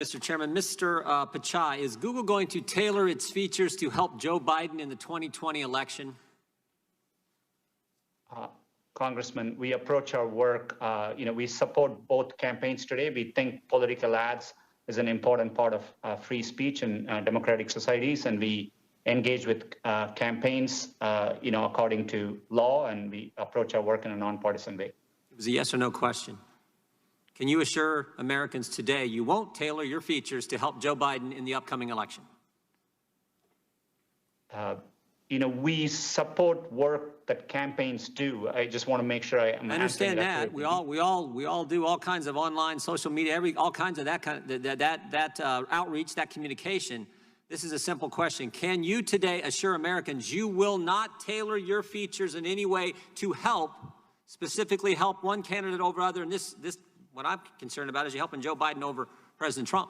Mr. Chairman, Mr. Pichai, is Google going to tailor its features to help Joe Biden in the 2020 election? Congressman, we approach our work, we support both campaigns today. We think political ads is an important part of free speech in democratic societies, and we engage with campaigns, according to law, and we approach our work in a nonpartisan way. It was a yes or no question. Can you assure Americans today you won't tailor your features to help Joe Biden in the upcoming election? We support work that campaigns do. I just want to make sure I understand that. We all do all kinds of online, social media, all kinds of that outreach, that communication. This is a simple question. Can you today assure Americans you will not tailor your features in any way to specifically help one candidate over other? And this what I'm concerned about is you helping Joe Biden over President Trump.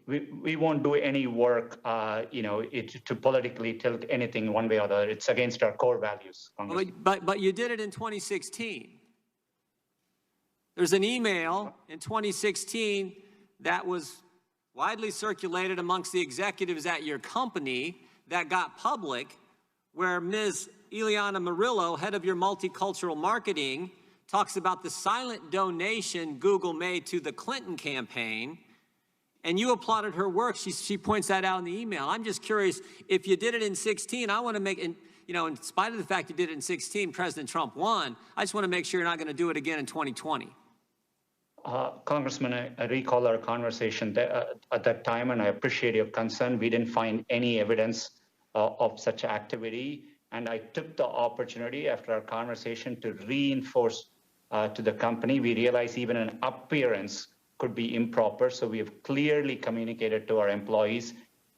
We won't do any work, to politically tilt anything one way or the other. It's against our core values. But you did it in 2016. There's an email in 2016 that was widely circulated amongst the executives at your company that got public, where Ms. Ileana Murillo, head of your multicultural marketing, talks about the silent donation Google made to the Clinton campaign, and you applauded her work. She points that out in the email. I'm just curious, if you did it in 16, I want to make, in spite of the fact you did it in 16, President Trump won, I just want to make sure you're not going to do it again in 2020. Congressman, I recall our conversation at that time, and I appreciate your concern. We didn't find any evidence of such activity, and I took the opportunity after our conversation to reinforce to the company. We realized even an appearance could be improper, so we have clearly communicated to our employees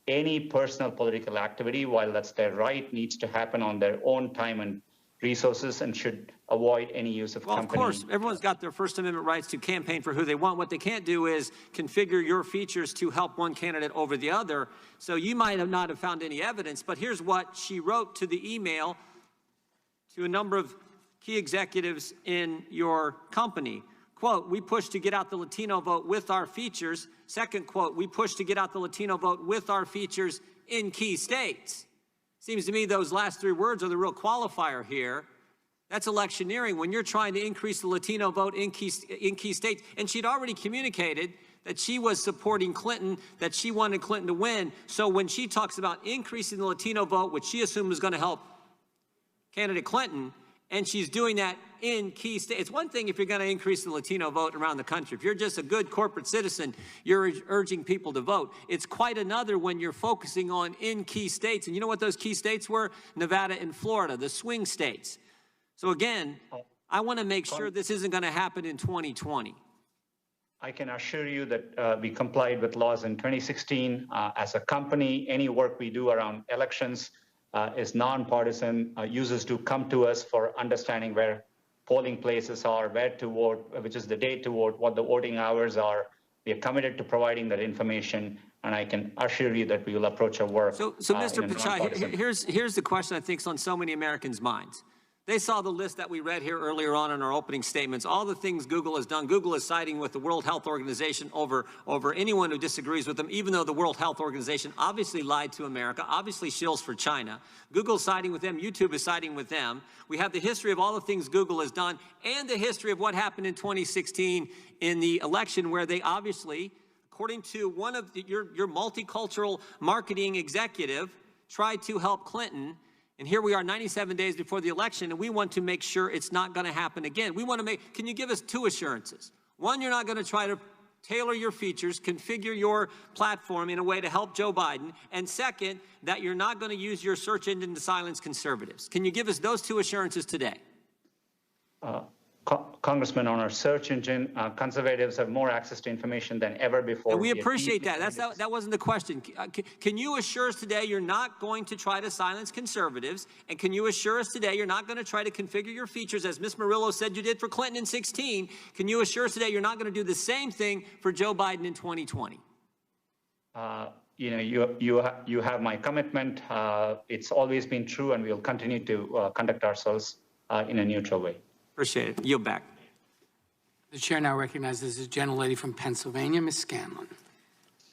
any personal political activity, while that's their right, needs to happen on their own time and resources and should avoid any use of company. Of course, everyone's got their First Amendment rights to campaign for who they want. What they can't do is configure your features to help one candidate over the other. So you might not have found any evidence, but here's what she wrote to the email to a number of key executives in your company. Quote, we push to get out the Latino vote with our features. Second quote, we push to get out the Latino vote with our features in key states. Seems to me those last three words are the real qualifier here. That's electioneering when you're trying to increase the Latino vote in key states. And she'd already communicated that she was supporting Clinton, that she wanted Clinton to win. So when she talks about increasing the Latino vote, which she assumed was going to help candidate Clinton, and she's doing that in key states. It's one thing if you're going to increase the Latino vote around the country. If you're just a good corporate citizen, you're urging people to vote. It's quite another when you're focusing on in key states. And you know what those key states were? Nevada and Florida, the swing states. So again, I want to make sure this isn't going to happen in 2020. I can assure you that we complied with laws in 2016. As a company, any work we do around elections is nonpartisan. Users do come to us for understanding where polling places are, where to vote, which is the date to vote, what the voting hours are. We are committed to providing that information, and I can assure you that we will approach our work. So Mr. Pichai, here's the question I think is on so many Americans' minds. They saw the list that we read here earlier on in our opening statements, all the things Google has done. Google is siding with the World Health Organization over anyone who disagrees with them, even though the World Health Organization obviously lied to America, obviously shills for China. Google's siding with them. YouTube is siding with them. We have the history of all the things Google has done and the history of what happened in 2016 in the election, where they obviously, according to one of your multicultural marketing executive, tried to help Clinton. And here we are 97 days before the election, and we want to make sure it's not going to happen again. We want to can you give us two assurances? One, you're not going to try to tailor your features, configure your platform in a way to help Joe Biden. And second, that you're not going to use your search engine to silence conservatives. Can you give us those two assurances today? Congressman, on our search engine, conservatives have more access to information than ever before. And we appreciate that. That wasn't the question. Can you assure us today you're not going to try to silence conservatives? And can you assure us today you're not going to try to configure your features, as Ms. Murillo said you did for Clinton in 16? Can you assure us today you're not going to do the same thing for Joe Biden in 2020? You have my commitment. It's always been true, and we'll continue to conduct ourselves in a neutral way. Appreciate it. Yield back. The chair now recognizes the gentlelady from Pennsylvania, Ms. Scanlon.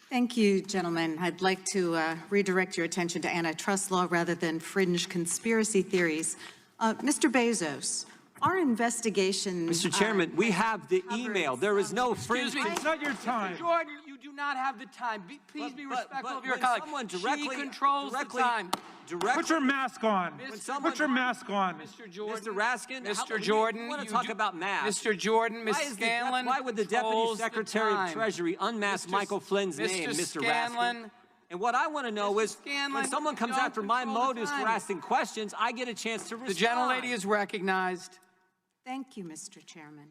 Thank you, gentlemen. I'd like to redirect your attention to antitrust law rather than fringe conspiracy theories. Mr. Bezos, our investigation... Mr. Chairman, we have the email. There is no fringe... Excuse me. It's not your time. Mr. Jordan, you do not have the time. Please be respectful of your colleague. She controls the time. Put your mask on. Put your mask on. Mr. Jordan. Mr. Raskin, Mr. Jordan, you want to talk about masks. Mr. Jordan, Ms. Scanlon. Why would the Deputy Secretary of Treasury unmask Michael Flynn's name, Mr. Raskin? And what I want to know is, when someone comes after my motives for asking questions, I get a chance to respond. The gentlelady is recognized. Thank you, Mr. Chairman.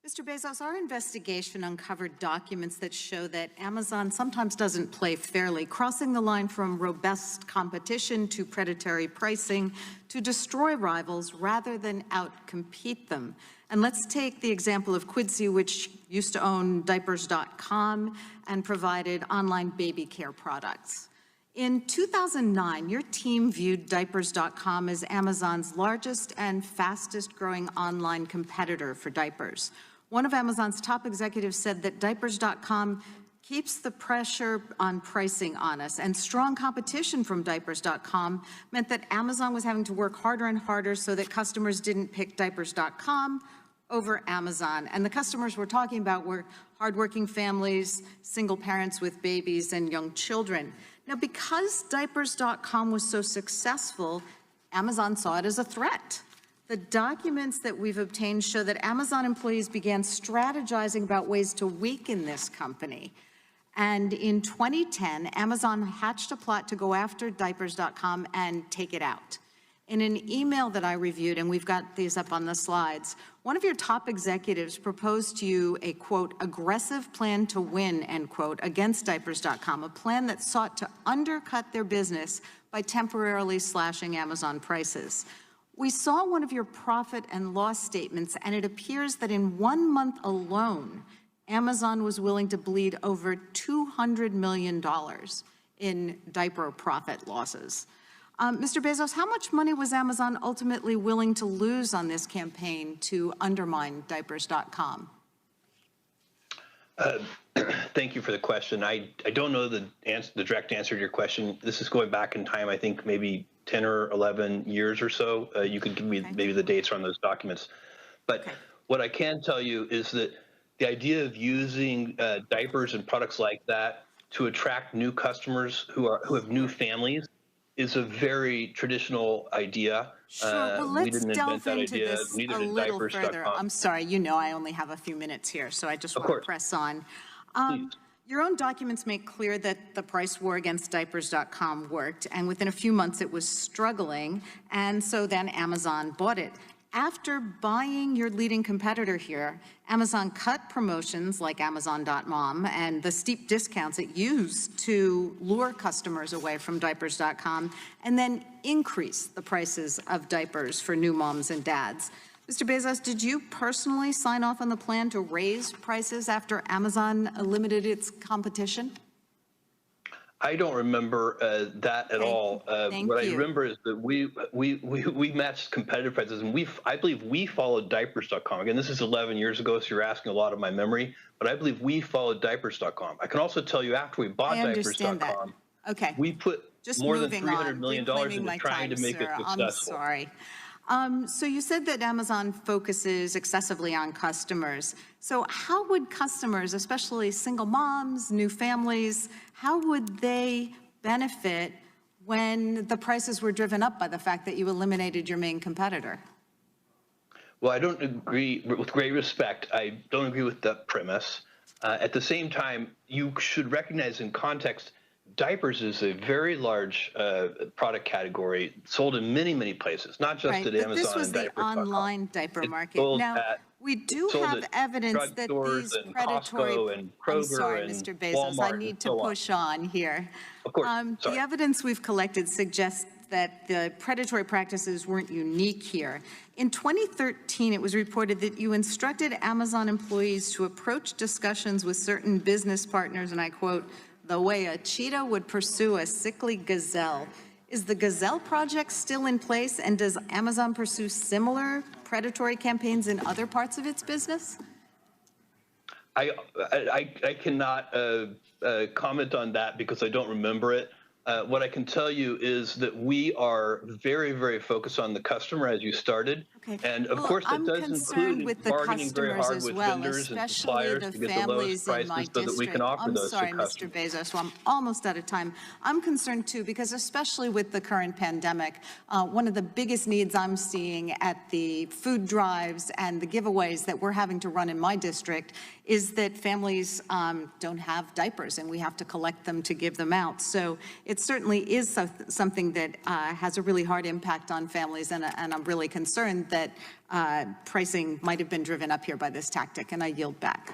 Mr. Bezos, our investigation uncovered documents that show that Amazon sometimes doesn't play fairly, crossing the line from robust competition to predatory pricing to destroy rivals rather than outcompete them. And let's take the example of Quidsi, which used to own diapers.com and provided online baby care products. In 2009, your team viewed diapers.com as Amazon's largest and fastest growing online competitor for diapers. One of Amazon's top executives said that diapers.com keeps the pressure on pricing on us, and strong competition from diapers.com meant that Amazon was having to work harder and harder so that customers didn't pick diapers.com over Amazon. And the customers we're talking about were hardworking families, single parents with babies, and young children. Now, because diapers.com was so successful, Amazon saw it as a threat. The documents that we've obtained show that Amazon employees began strategizing about ways to weaken this company. And in 2010, Amazon hatched a plot to go after diapers.com and take it out. In an email that I reviewed, and we've got these up on the slides, one of your top executives proposed to you a, quote, aggressive plan to win, end quote, against diapers.com, a plan that sought to undercut their business by temporarily slashing Amazon prices. We saw one of your profit and loss statements, and it appears that in 1 month alone, Amazon was willing to bleed over $200 million in diaper profit losses. Mr. Bezos, how much money was Amazon ultimately willing to lose on this campaign to undermine diapers.com? Thank you for the question. I don't know the direct answer to your question. This is going back in time, I think maybe 10 or 11 years or so. You could give me maybe the dates on those documents. But what I can tell you is that the idea of using diapers and products like that to attract new customers who have new families is a very traditional idea. Sure, well, let's delve into this a Neither did little further. diapers.com. I'm sorry, you know I only have a few minutes here, so I just want to press on. Your own documents make clear that the price war against diapers.com worked, and within a few months it was struggling, and so then Amazon bought it. After buying your leading competitor here, Amazon cut promotions like Amazon.mom and the steep discounts it used to lure customers away from diapers.com, and then increased the prices of diapers for new moms and dads. Mr. Bezos, did you personally sign off on the plan to raise prices after Amazon limited its competition? I don't remember that at all. What I remember is that we matched competitive prices, and I believe we followed diapers.com. Again, this is 11 years ago, so you're asking a lot of my memory, but I believe we followed diapers.com. I can also tell you after we bought diapers.com, we put more than $300 million into trying to make it successful. I'm sorry. So you said that Amazon focuses excessively on customers. So how would customers, especially single moms, new families, how would they benefit when the prices were driven up by the fact that you eliminated your main competitor? Well, I don't agree, with great respect, I don't agree with that premise. At the same time, you should recognize in context, diapers is a very large product category sold in many, many places, not just at Amazon. This was the online diaper market. Now, we do have evidence that these predatory... and Kroger, I'm sorry, Mr. Bezos, Walmart, I need to push on here. Of course, the evidence we've collected suggests that the predatory practices weren't unique here. In 2013, it was reported that you instructed Amazon employees to approach discussions with certain business partners, and I quote, the way a cheetah would pursue a sickly gazelle. Is the Gazelle Project still in place, and does Amazon pursue similar predatory campaigns in other parts of its business? I cannot comment on that because I don't remember it. What I can tell you is that we are very, very focused on the customer, as you started. Okay. And of course, that does include with the bargaining very customers hard as with well, vendors and especially suppliers the to get the lowest families in my prices so that we can district. offer I'm those sorry, to Mr. customers. Bezos, so I'm almost out of time. I'm concerned too, because especially with the current pandemic, one of the biggest needs I'm seeing at the food drives and the giveaways that we're having to run in my district is that families don't have diapers and we have to collect them to give them out. So it certainly is something that has a really hard impact on families, and I'm really concerned that pricing might have been driven up here by this tactic, and I yield back.